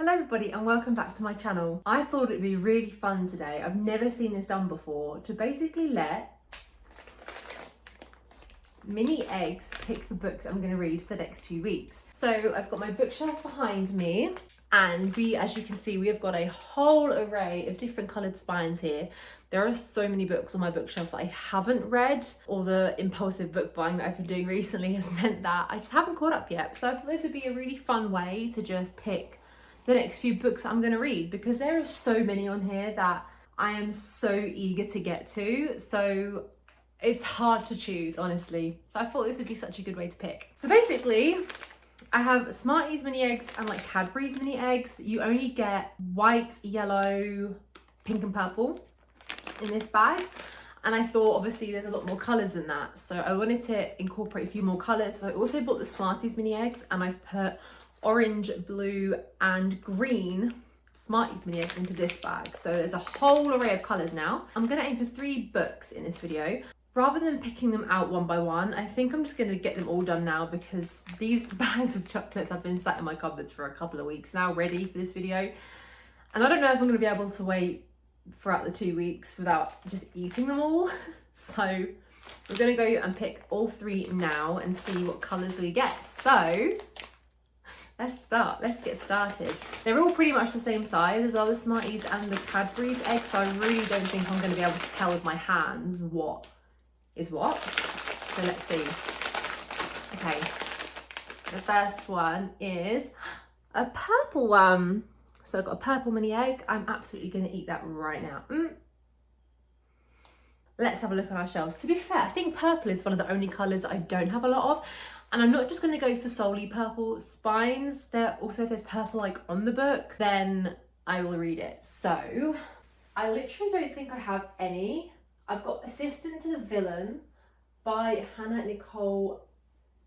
Hello everybody and welcome back to my channel. I thought it'd be really fun today, I've never seen this done before, to basically let mini eggs pick the books I'm going to read for the next 2 weeks. So I've got my bookshelf behind me and as you can see, we have got a whole array of different coloured spines here. There are so many books on my bookshelf that I haven't read. All the impulsive book buying that I've been doing recently has meant that I just haven't caught up yet. So I thought this would be a really fun way to just pick the next few books I'm going to read, because there are so many on here that I am so eager to get to, so it's hard to choose, honestly. So I thought this would be such a good way to pick. So basically I have Smarties mini eggs and like Cadbury's mini eggs. You only get white, yellow, pink and purple in this bag, and I thought obviously there's a lot more colours than that, so I wanted to incorporate a few more colours. So I also bought the Smarties mini eggs and I've put orange, blue and green Smarties mini eggs into this bag. So there's a whole array of colours now. I'm going to aim for 3 books in this video. Rather than picking them out one by one, I think I'm just going to get them all done now, because these bags of chocolates have been sat in my cupboards for a couple of weeks now, ready for this video. And I don't know if I'm going to be able to wait throughout the 2 weeks without just eating them all. So we're going to go and pick all 3 now and see what colours we get. So let's get started. They're all pretty much the same size as well, the Smarties and the Cadbury's eggs, so I really don't think I'm going to be able to tell with my hands what is what. So let's see. Okay, the first one is a purple one. So I've got a purple mini egg. I'm absolutely going to eat that right now. Let's have a look on our shelves. To be fair, I think purple is one of the only colours I don't have a lot of. And I'm not just going to go for solely purple spines. There also, if there's purple like on the book, then I will read it. So I literally don't think I have any. I've got Assistant to the Villain by Hannah Nicole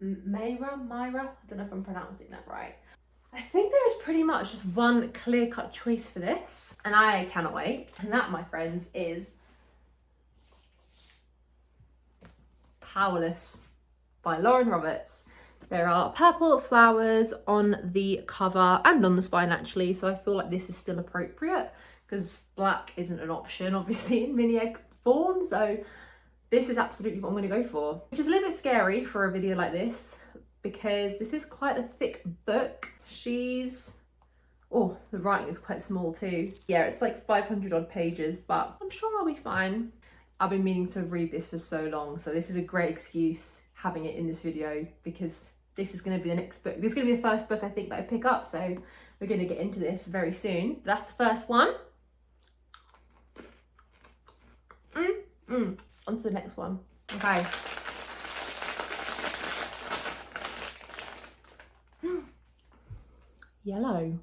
Myra. I don't know if I'm pronouncing that right. I think there is pretty much just one clear-cut choice for this, and I cannot wait. And that, my friends, is Powerless by Lauren Roberts. There are purple flowers on the cover and on the spine actually, so I feel like this is still appropriate because black isn't an option obviously in mini egg form, so this is absolutely what I'm going to go for. Which is a little bit scary for a video like this because this is quite a thick book. Oh, the writing is quite small too. Yeah, it's like 500 odd pages, but I'm sure I'll be fine. I've been meaning to read this for so long, so this is a great excuse having it in this video, because this is going to be the next book. This is going to be the first book I think that I pick up, so we're going to get into this very soon. That's the first one. On to the next one. Okay. Yellow.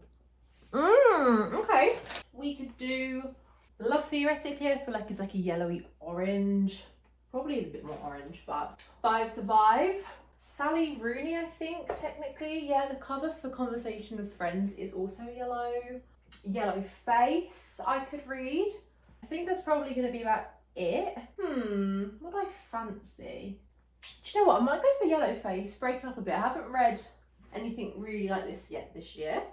Okay. We could do Love Theoretically. I feel like it's like a yellowy orange. Probably is a bit more orange, but Five Survive. Sally Rooney, I think, technically. Yeah, the cover for Conversation with Friends is also yellow. Yellowface, I could read. I think that's probably going to be about it. What do I fancy? Do you know what? I might go for Yellowface, break it up a bit. I haven't read anything really like this yet this year.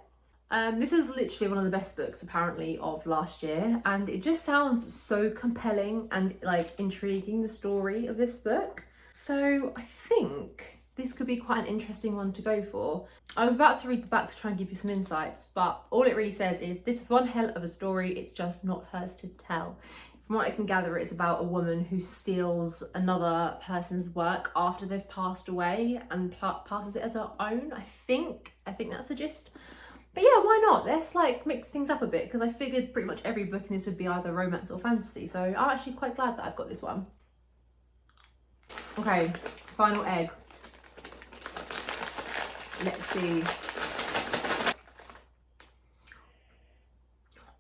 This is literally one of the best books apparently of last year, and it just sounds so compelling and like intriguing, the story of this book. So I think this could be quite an interesting one to go for. I was about to read the back to try and give you some insights, but all it really says is this is one hell of a story, it's just not hers to tell. From what I can gather, it's about a woman who steals another person's work after they've passed away and passes it as her own. I think that's the gist. But yeah, why not? Let's like mix things up a bit, because I figured pretty much every book in this would be either romance or fantasy. So I'm actually quite glad that I've got this one. Okay, final egg. Let's see.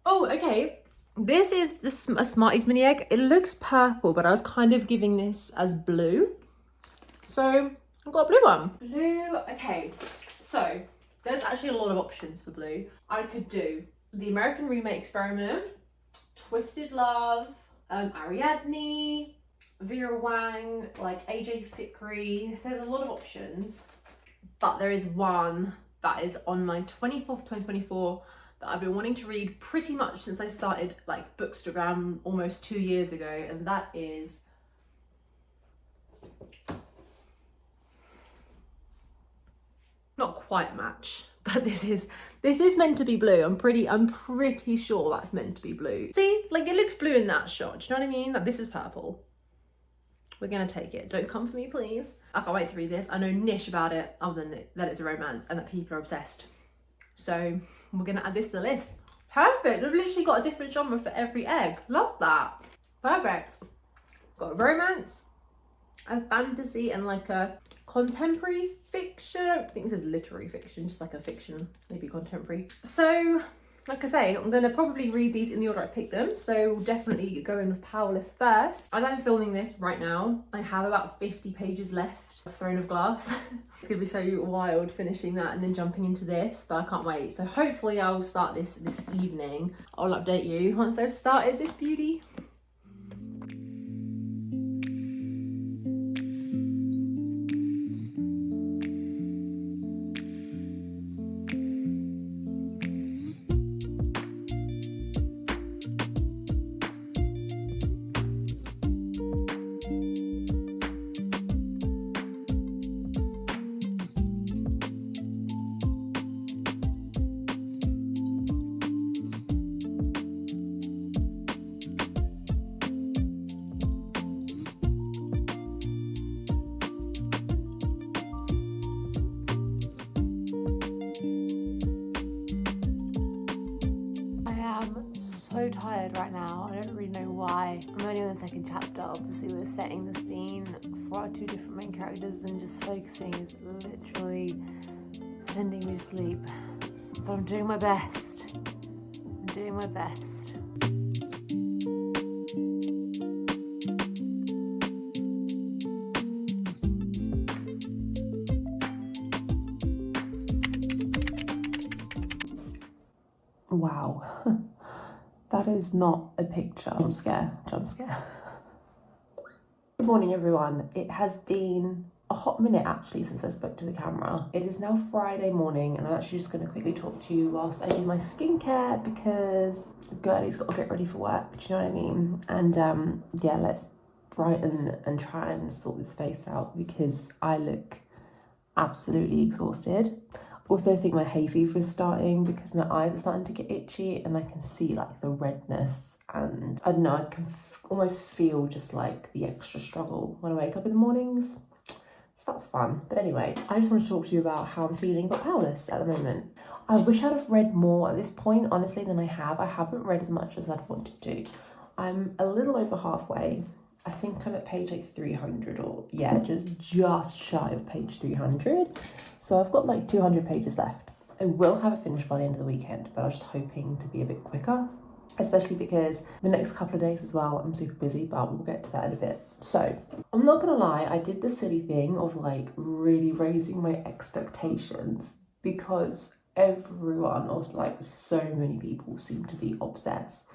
Oh, okay. This is a Smarties mini egg. It looks purple, but I was kind of giving this as blue. So I've got a blue one. Blue, okay. So there's actually a lot of options for blue. I could do the American Remake Experiment, Twisted Love, Ariadne, Vera Wang, like AJ Fikri. There's a lot of options, but there is one that is on my 24th 2024 that I've been wanting to read pretty much since I started like Bookstagram almost 2 years ago, and that is not quite a match, but this is meant to be blue. I'm pretty sure that's meant to be blue. See, like it looks blue in that shot. Do you know what I mean? Like this is purple. We're gonna take it. Don't come for me, please. I can't wait to read this. I know niche about it, other than that it's a romance and that people are obsessed. So we're gonna add this to the list. Perfect. I've literally got a different genre for every egg. Love that. Perfect. Got a romance, a fantasy, and like a contemporary fiction. I don't think it says literary fiction, just like a fiction, maybe contemporary. So like I say, I'm gonna probably read these in the order I picked them. So we'll definitely go in with Powerless first. As I'm filming this right now, I have about 50 pages left of Throne of Glass. It's gonna be so wild finishing that and then jumping into this, but I can't wait. So hopefully I'll start this evening. I'll update you once I've started this beauty. So tired right now. I don't really know why. I'm only on the second chapter. Obviously we're setting the scene for our 2 different main characters, and just focusing is literally sending me to sleep. But I'm doing my best. I'm doing my best. Wow. That is not a picture. Jump scare. Good morning, everyone. It has been a hot minute actually since I spoke to the camera. It is now Friday morning, and I'm actually just going to quickly talk to you whilst I do my skincare, because girlie's got to get ready for work. Do you know what I mean? And yeah, let's brighten and try and sort this face out, because I look absolutely exhausted. Also, I think my hay fever is starting because my eyes are starting to get itchy, and I can see like the redness, and I don't know, I can almost feel just like the extra struggle when I wake up in the mornings. So that's fun. But anyway, I just want to talk to you about how I'm feeling about Powerless at the moment. I wish I'd have read more at this point, honestly, than I have. I haven't read as much as I'd wanted to. I'm a little over halfway. I think I'm at page like 300, or yeah, just shy of page 300. So I've got like 200 pages left. I will have it finished by the end of the weekend, but I was just hoping to be a bit quicker, especially because the next couple of days as well, I'm super busy, but we'll get to that in a bit. So I'm not gonna lie, I did the silly thing of like really raising my expectations, because everyone, or like so many people, seem to be obsessed.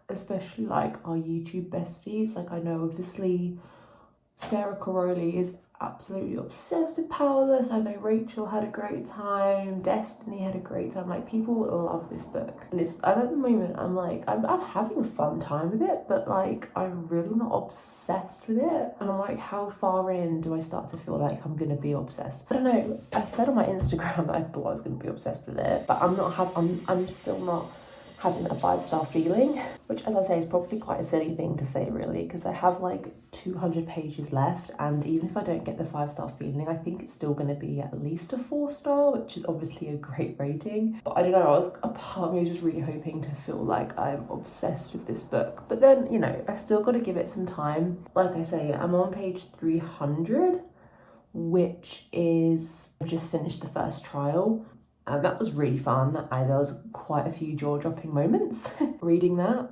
Especially like our YouTube besties. Like I know obviously Sarah Caroli is absolutely obsessed with Powerless. I know Rachel had a great time, Destiny had a great time. Like people love this book, and at the moment I'm like I'm having a fun time with it, but like I'm really not obsessed with it. And I'm like, how far in do I start to feel like I'm gonna be obsessed? I don't know. I said on my Instagram that I thought I was gonna be obsessed with it, but I'm still not having a 5-star feeling, which, as I say, is probably quite a silly thing to say really, because I have like 200 pages left, and even if I don't get the 5-star feeling, I think it's still going to be at least a 4-star, which is obviously a great rating. But I don't know, a part of me was just really hoping to feel like I'm obsessed with this book, but then, you know, I've still got to give it some time. Like I say, I'm on page 300, which is, I've just finished the first trial. And that was really fun. There was quite a few jaw-dropping moments reading that.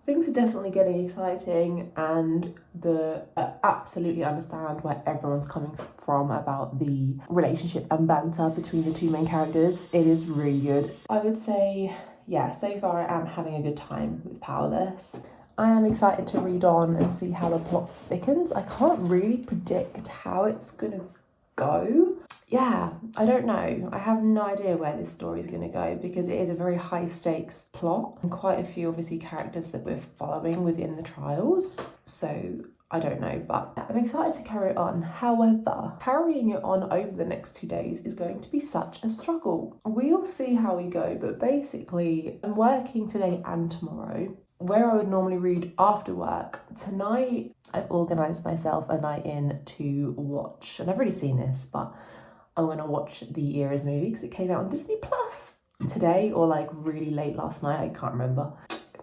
Things are definitely getting exciting, and I absolutely understand where everyone's coming from about the relationship and banter between the 2 main characters. It is really good. I would say, yeah, so far I am having a good time with Powerless. I am excited to read on and see how the plot thickens. I can't really predict how it's gonna go. yeah, I don't know. I have no idea where this story is going to go because it is a very high stakes plot and quite a few obviously characters that we're following within the trials. So I don't know, but I'm excited to carry it on. However, carrying it on over the next 2 days is going to be such a struggle. We'll see how we go, but basically I'm working today and tomorrow. Where I would normally read after work, tonight I've organised myself a night in to watch, and I've already seen this, but I'm going to watch the ENQUIRIES movie because it came out on Disney Plus today or like really late last night, I can't remember.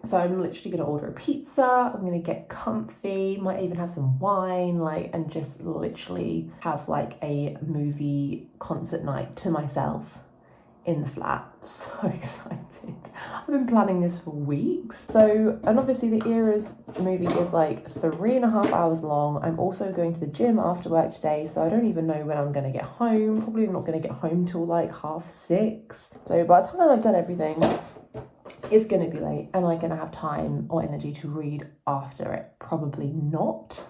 So I'm literally going to order a pizza, I'm going to get comfy, might even have some wine, like, and just literally have like a movie concert night to myself in the flat. So excited. I've been planning this for weeks. So, and obviously the ENQUIRIES movie is like 3.5 hours long. I'm also going to the gym after work today, so I don't even know when I'm going to get home. Probably not going to get home till like 6:30. So by the time I've done everything, it's going to be late. Am I going to have time or energy to read after it? Probably not,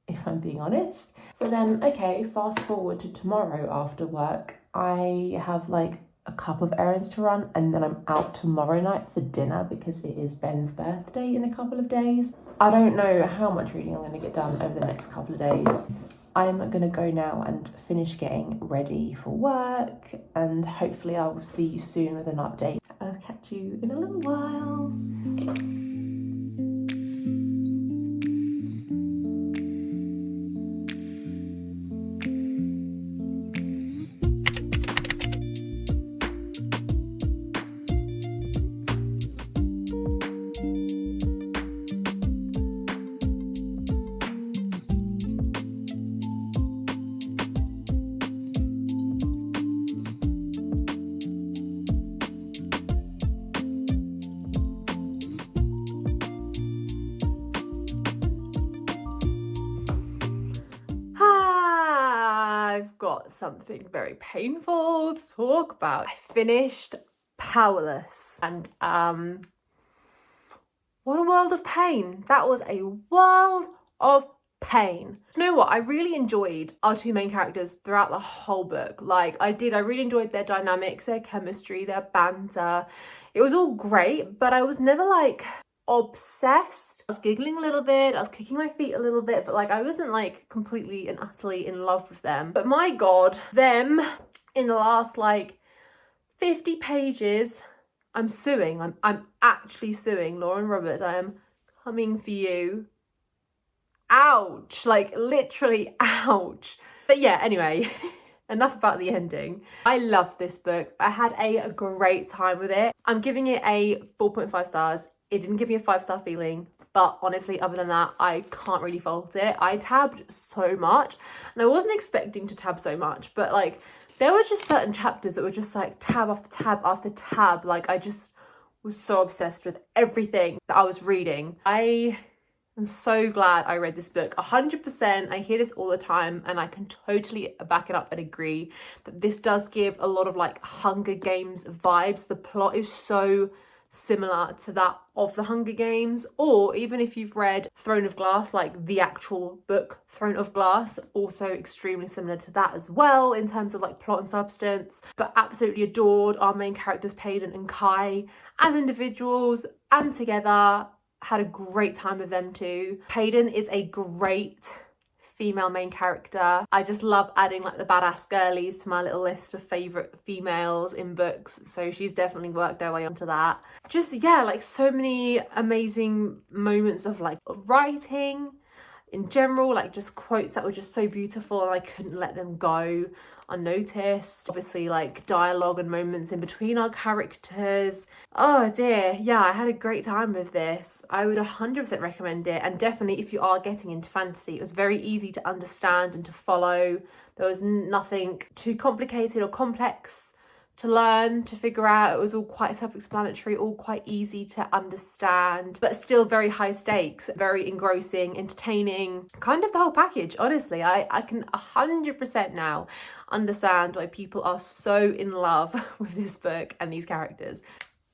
if I'm being honest. So then, okay, fast forward to tomorrow after work. I have like a couple of errands to run and then I'm out tomorrow night for dinner because it is Ben's birthday in a couple of days. I don't know how much reading I'm going to get done over the next couple of days. I'm going to go now and finish getting ready for work and hopefully I will see you soon with an update. I'll catch you in a little while. I've got something very painful to talk about. I finished Powerless and what a world of pain. That was a world of pain. You know what? I really enjoyed our two main characters throughout the whole book. Like I really enjoyed their dynamics, their chemistry, their banter. It was all great, but I was never like obsessed. I was giggling a little bit, I was kicking my feet a little bit, but like I wasn't like completely and utterly in love with them. But my God, them in the last like 50 pages, I'm suing. I'm actually suing Lauren Roberts. I am coming for you. Ouch, like literally ouch. But yeah, anyway, enough about the ending. I loved this book. I had a great time with it. I'm giving it a 4.5 stars. It didn't give me a 5-star feeling, but honestly, other than that, I can't really fault it. I tabbed so much, and I wasn't expecting to tab so much, but like, there were just certain chapters that were just like tab after tab after tab. Like, I just was so obsessed with everything that I was reading. I am so glad I read this book. 100%, I hear this all the time, and I can totally back it up and agree that this does give a lot of like Hunger Games vibes. The plot is so similar to that of the Hunger Games, or even if you've read Throne of Glass, like the actual book Throne of Glass, also extremely similar to that as well in terms of like plot and substance. But absolutely adored our main characters Paden and Kai as individuals and together. Had a great time with them too. Paden is a great female main character. I just love adding like the badass girlies to my little list of favourite females in books, so she's definitely worked her way onto that. Just, yeah, like so many amazing moments of like writing in general, like just quotes that were just so beautiful and I couldn't let them go unnoticed. Obviously like dialogue and moments in between our characters. Oh dear, yeah, I had a great time with this. I would 100% recommend it, and definitely if you are getting into fantasy, it was very easy to understand and to follow. There was nothing too complicated or complex to learn, to figure out. It was all quite self-explanatory, all quite easy to understand, but still very high stakes, very engrossing, entertaining, kind of the whole package. Honestly, I can 100% now understand why people are so in love with this book and these characters.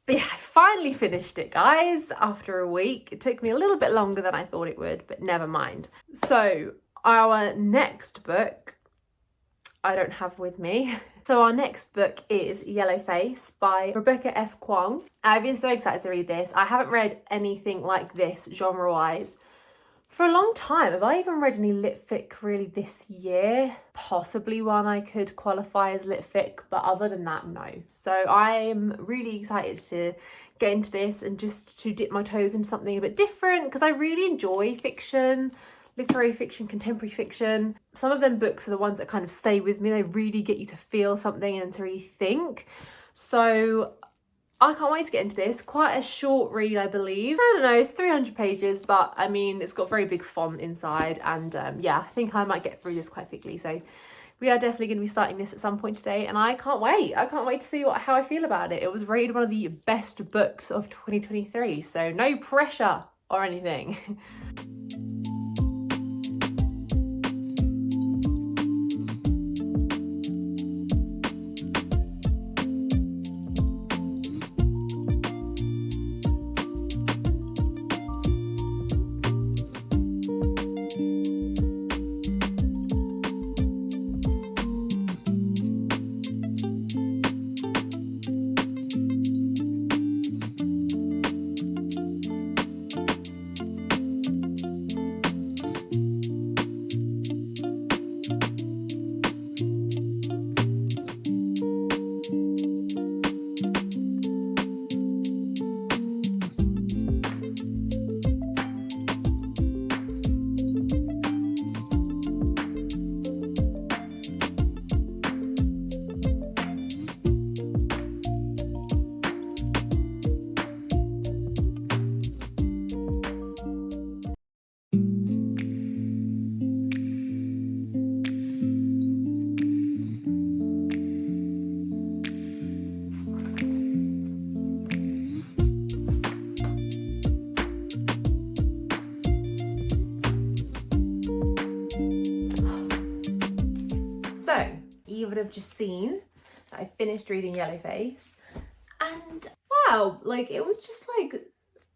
But yeah, I finally finished it, guys, after a week. It took me a little bit longer than I thought it would, but never mind. So our next book I don't have with me. So our next book is Yellowface by Rebecca F. Kwong. I've been so excited to read this. I haven't read anything like this genre-wise for a long time. Have I even read any lit fic really this year? Possibly one I could qualify as lit fic, but other than that, no. So I'm really excited to get into this and just to dip my toes into something a bit different, because I really enjoy fiction, literary fiction, contemporary fiction. Some of them books are the ones that kind of stay with me. They really get you to feel something and to really think. So I can't wait to get into this. Quite a short read, I believe. I don't know, it's 300 pages, but I mean, it's got very big font inside, and yeah, I think I might get through this quite quickly. So we are definitely going to be starting this at some point today, and I can't wait. I can't wait to see how I feel about it. It was rated one of the best books of 2023, so no pressure or anything. So, you would have just seen that I finished reading Yellowface, and wow, like it was just like,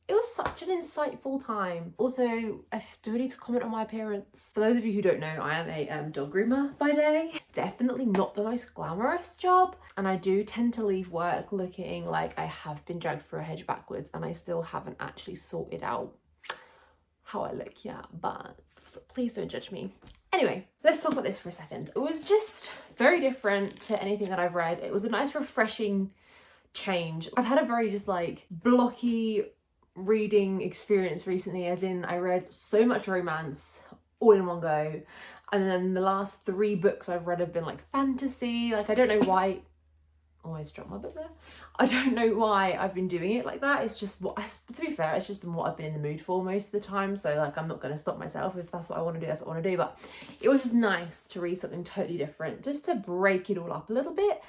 it was such an insightful time. Also, I do need to comment on my appearance. For those of you who don't know, I am a dog groomer by day. Definitely not the most glamorous job, and I do tend to leave work looking like I have been dragged through a hedge backwards, and I still haven't actually sorted out how I look yet, but please don't judge me. Anyway, let's talk about this for a second. It was just very different to anything that I've read. It was a nice, refreshing change. I've had a very just like blocky reading experience recently, as in I read so much romance all in one go, and then the last 3 books I've read have been like fantasy. Like, I don't know why. Almost dropped my book there. I don't know why I've been doing it like that. It's just what, to be fair, it's just been what I've been in the mood for most of the time. So like, I'm not going to stop myself. If that's what I want to do, that's what I want to do. But it was just nice to read something totally different, just to break it all up a little bit.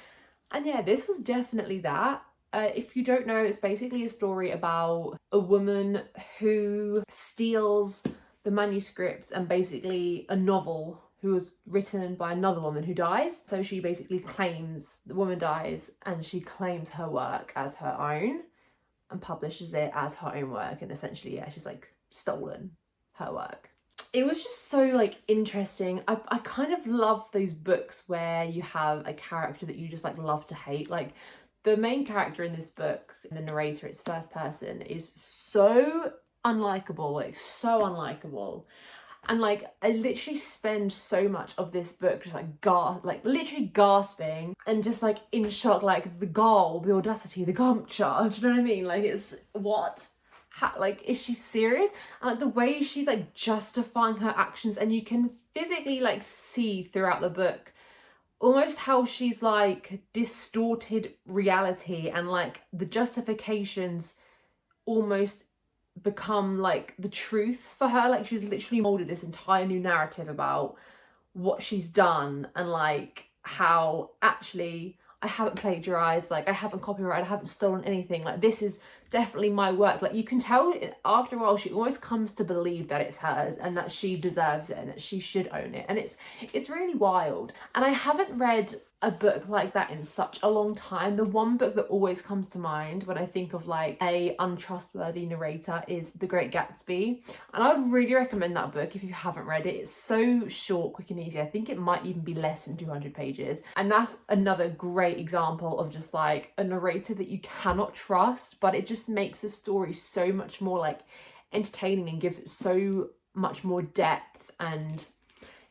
And yeah, this was definitely that. If you don't know, it's basically a story about a woman who steals the manuscript and basically a novel who was written by another woman who dies. So she basically claims, the woman dies, and she claims her work as her own and publishes it as her own work. And essentially, yeah, she's like stolen her work. It was just so like interesting. I kind of love those books where you have a character that you just like love to hate. Like the main character in this book, the narrator, it's first person, is so unlikable, like so unlikable. And like, I literally spend so much of this book just like literally gasping and just like in shock, like the gall, the audacity, the gumpture, do you know what I mean? Like, it's what? How, like, is she serious? And like the way she's like justifying her actions, and you can physically like see throughout the book almost how she's like distorted reality, and like the justifications almost become like the truth for her. Like, she's literally molded this entire new narrative about what she's done, and like how actually I haven't plagiarized, like I haven't copyrighted, I haven't stolen anything, like this is definitely my work. Like, you can tell after a while she almost comes to believe that it's hers and that she deserves it and that she should own it, and it's really wild. And I haven't read a book like that in such a long time. The one book that always comes to mind when I think of like a untrustworthy narrator is The Great Gatsby, and I would really recommend that book if you haven't read it. It's so short, quick and easy. I think it might even be less than 200 pages, and that's another great example of just like a narrator that you cannot trust, but it just makes a story so much more like entertaining and gives it so much more depth. And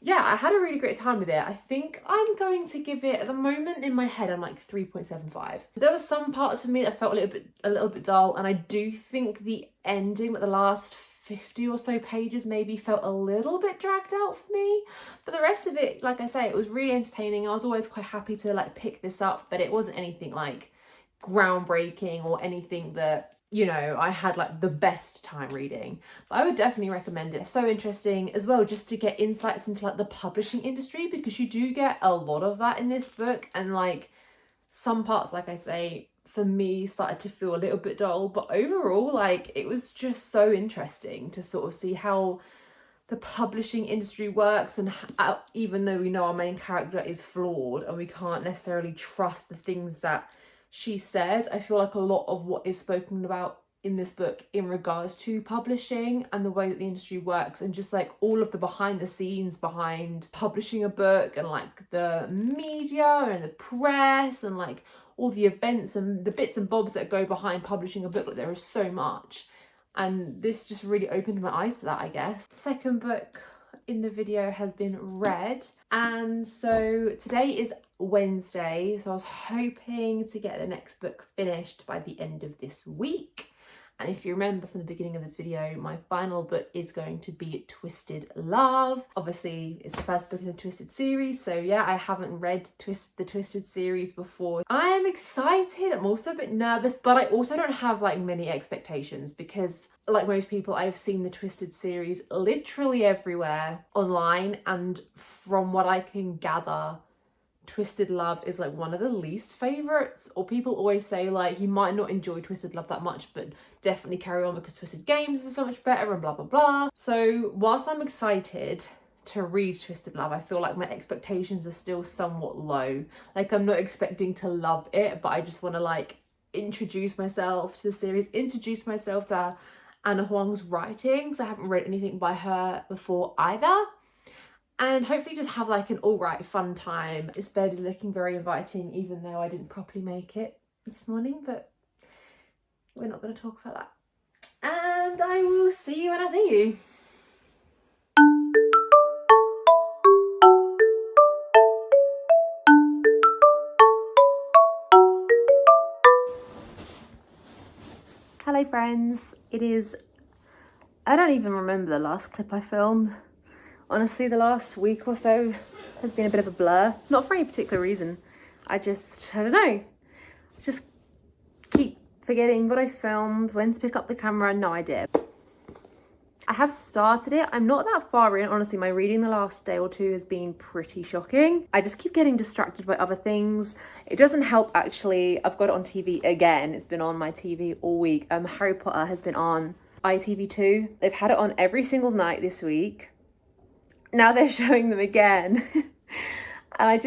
yeah, I had a really great time with it. I think I'm going to give it, at the moment in my head, I'm like 3.75. There were some parts for me that felt a little bit dull, and I do think the ending, like the last 50 or so pages maybe, felt a little bit dragged out for me. But the rest of it, like I say, it was really entertaining. I was always quite happy to like pick this up, but it wasn't anything like groundbreaking or anything that, you know, I had like the best time reading. But I would definitely recommend it. It's so interesting as well, just to get insights into like the publishing industry, because you do get a lot of that in this book. And like some parts, like I say, for me started to feel a little bit dull, but overall, like it was just so interesting to sort of see how the publishing industry works, and how, even though we know our main character is flawed and we can't necessarily trust the things that she says, I feel like a lot of what is spoken about in this book in regards to publishing and the way that the industry works, and just like all of the behind the scenes behind publishing a book, and like the media and the press and like all the events and the bits and bobs that go behind publishing a book. Like there is so much, and this just really opened my eyes to that, I guess. The second book in the video has been read, and so today is Wednesday, so I was hoping to get the next book finished by the end of this week. And if you remember from the beginning of this video, my final book is going to be Twisted Love. Obviously, it's the first book in the Twisted series, so yeah, I haven't read the Twisted series before. I am excited, I'm also a bit nervous, but I also don't have like many expectations, because like most people, I've seen the Twisted series literally everywhere online, and from what I can gather, Twisted Love is like one of the least favorites, or people always say like you might not enjoy Twisted Love that much, but definitely carry on because Twisted Games is so much better and blah blah blah. So whilst I'm excited to read Twisted Love, I feel like my expectations are still somewhat low. Like I'm not expecting to love it, but I just want to like introduce myself to the series, introduce myself to Anna Huang's writing, because I haven't read anything by her before either. And hopefully just have like an alright fun time. This bed is looking very inviting, even though I didn't properly make it this morning, but we're not going to talk about that. And I will see you when I see you. Hello friends, it is, I don't even remember the last clip I filmed. Honestly, the last week or so has been a bit of a blur. Not for any particular reason. I don't know. Just keep forgetting what I filmed, when to pick up the camera, no idea. I have started it. I'm not that far in. Honestly, my reading the last day or two has been pretty shocking. I just keep getting distracted by other things. It doesn't help actually. I've got it on TV again. It's been on my TV all week. Harry Potter has been on ITV2. They've had it on every single night this week. Now they're showing them again. And I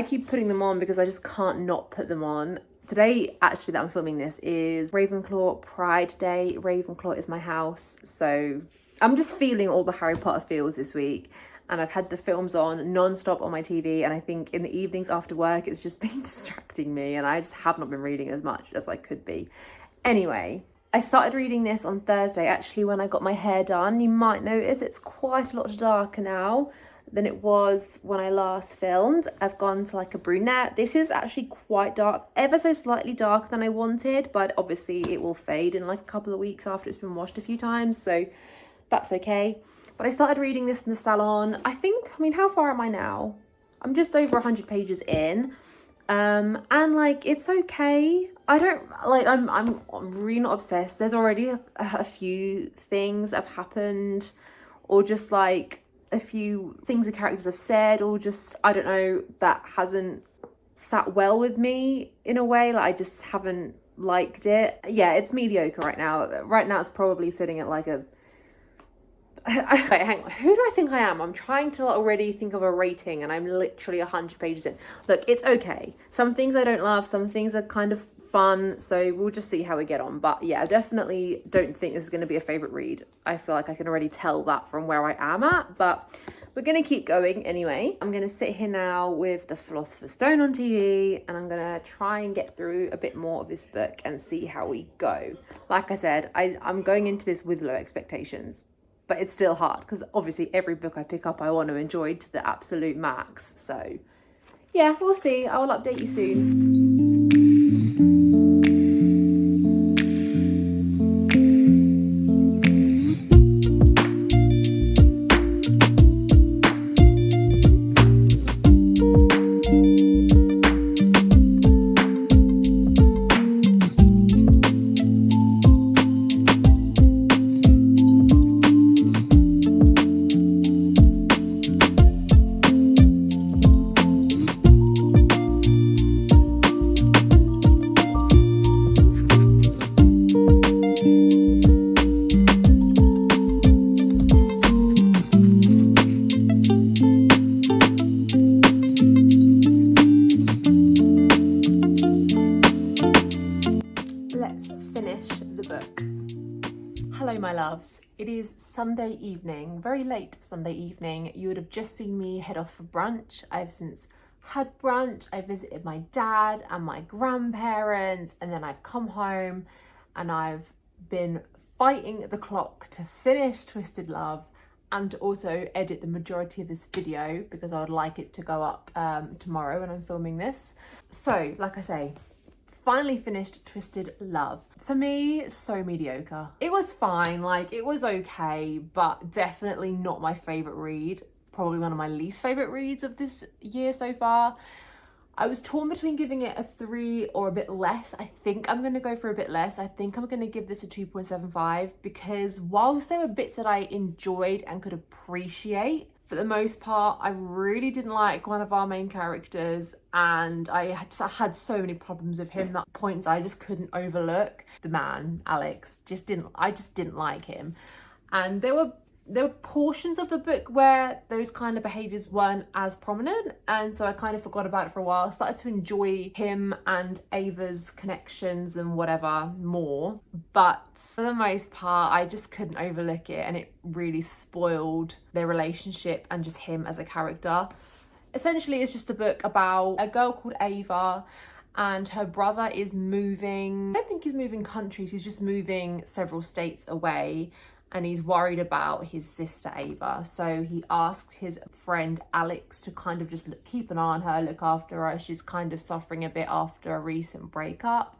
keep putting them on because I just can't not put them on. Today, actually, that I'm filming this is Ravenclaw Pride Day. Ravenclaw is my house. So I'm just feeling all the Harry Potter feels this week. And I've had the films on non-stop on my TV. And I think in the evenings after work, it's just been distracting me. And I just have not been reading as much as I could be. Anyway, I started reading this on Thursday, actually, when I got my hair done. You might notice it's quite a lot darker now than it was when I last filmed. I've gone to like a brunette. This is actually quite dark, ever so slightly darker than I wanted, but obviously it will fade in like a couple of weeks after it's been washed a few times, so that's okay. But I started reading this in the salon. I mean, how far am I now? I'm just over 100 pages in. And like, it's okay. I'm really not obsessed. There's already a few things that have happened, or just like a few things the characters have said, or just, I don't know, that hasn't sat well with me in a way. Like I just haven't liked it. Yeah, it's mediocre right now. Right now it's probably sitting at like a Wait, hang on. Who do I think I am? I'm trying to already think of a rating and I'm literally 100 pages in. Look, it's okay. Some things I don't love, some things are kind of fun, so we'll just see how we get on. But yeah, I definitely don't think this is going to be a favourite read. I feel like I can already tell that from where I am at, but we're going to keep going anyway. I'm going to sit here now with the Philosopher's Stone on TV and I'm going to try and get through a bit more of this book and see how we go. Like I said, I'm going into this with low expectations, but it's still hard because obviously every book I pick up I want to enjoy to the absolute max. So yeah, we'll see. I will update you soon. Hello my loves, it is Sunday evening, very late Sunday evening. You would have just seen me head off for brunch. I've since had brunch, I visited my dad and my grandparents, and then I've come home and I've been fighting the clock to finish Twisted Love and to also edit the majority of this video because I would like it to go up tomorrow when I'm filming this. So like I say, finally finished Twisted Love. For me, so mediocre. It was fine, like it was okay, but definitely not my favourite read. Probably one of my least favourite reads of this year so far. I was torn between giving it a 3 or a bit less. I think I'm going to go for a bit less. I think I'm going to give this a 2.75 because whilst there were bits that I enjoyed and could appreciate, for the most part, I really didn't like one of our main characters and I had so many problems with him that points I just couldn't overlook. The man, Alex, I just didn't like him. And there were portions of the book where those kind of behaviours weren't as prominent, and so I kind of forgot about it for a while. I started to enjoy him and Ava's connections and whatever more, but for the most part I just couldn't overlook it and it really spoiled their relationship and just him as a character. Essentially it's just a book about a girl called Ava and her brother is moving, I don't think he's moving countries, he's just moving several states away, and he's worried about his sister Ava. So he asks his friend Alex to kind of just keep an eye on her, look after her. She's kind of suffering a bit after a recent breakup.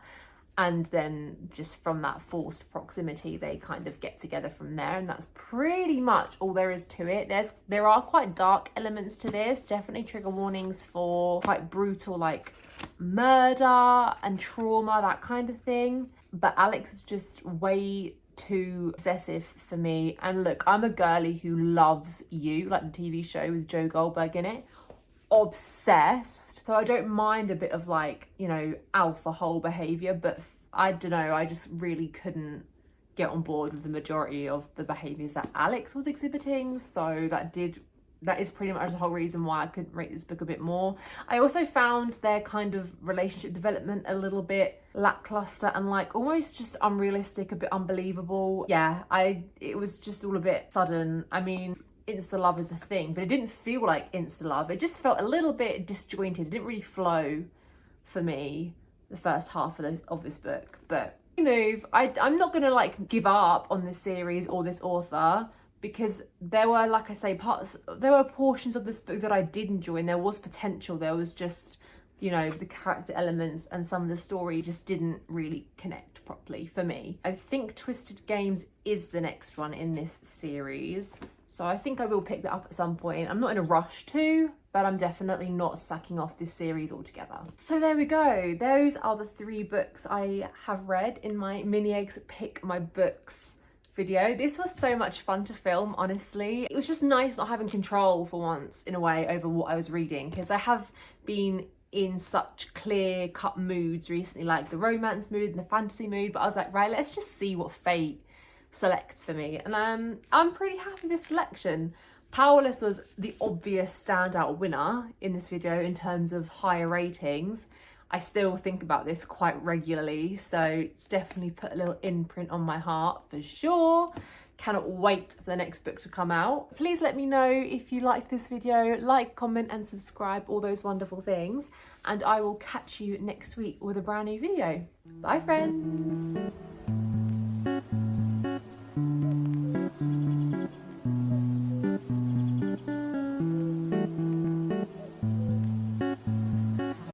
And then just from that forced proximity, they kind of get together from there. And that's pretty much all there is to it. There are quite dark elements to this. Definitely trigger warnings for quite brutal, like murder and trauma, that kind of thing. But Alex is just way too obsessive for me. And look, I'm a girly who loves You, like the TV show with Joe Goldberg in it. Obsessed. So I don't mind a bit of like, you know, alpha hole behaviour, but I don't know, I just really couldn't get on board with the majority of the behaviours that Alex was exhibiting. So that is pretty much the whole reason why I couldn't rate this book a bit more. I also found their kind of relationship development a little bit lackluster and like almost just unrealistic, a bit unbelievable. Yeah, it was just all a bit sudden. I mean, insta love is a thing, but it didn't feel like insta love. It just felt a little bit disjointed. It didn't really flow for me, the first half of this book. But I'm not gonna like give up on this series or this author, because there were, like I say, there were portions of this book that I did enjoy and there was potential. There was just, you know, the character elements and some of the story just didn't really connect properly for me. I think Twisted Games is the next one in this series, so I think I will pick that up at some point. I'm not in a rush to, but I'm definitely not sacking off this series altogether. So there we go. Those are the 3 books I have read in my Mini Eggs Pick My Books video. This was so much fun to film, honestly. It was just nice not having control for once in a way over what I was reading, because I have been in such clear-cut moods recently, like the romance mood and the fantasy mood, but I was like, right, let's just see what fate selects for me, and I'm pretty happy with this selection. Powerless was the obvious standout winner in this video in terms of higher ratings. I still think about this quite regularly, so it's definitely put a little imprint on my heart for sure. Cannot wait for the next book to come out. Please let me know if you liked this video, like, comment and subscribe, all those wonderful things. And I will catch you next week with a brand new video. Bye friends.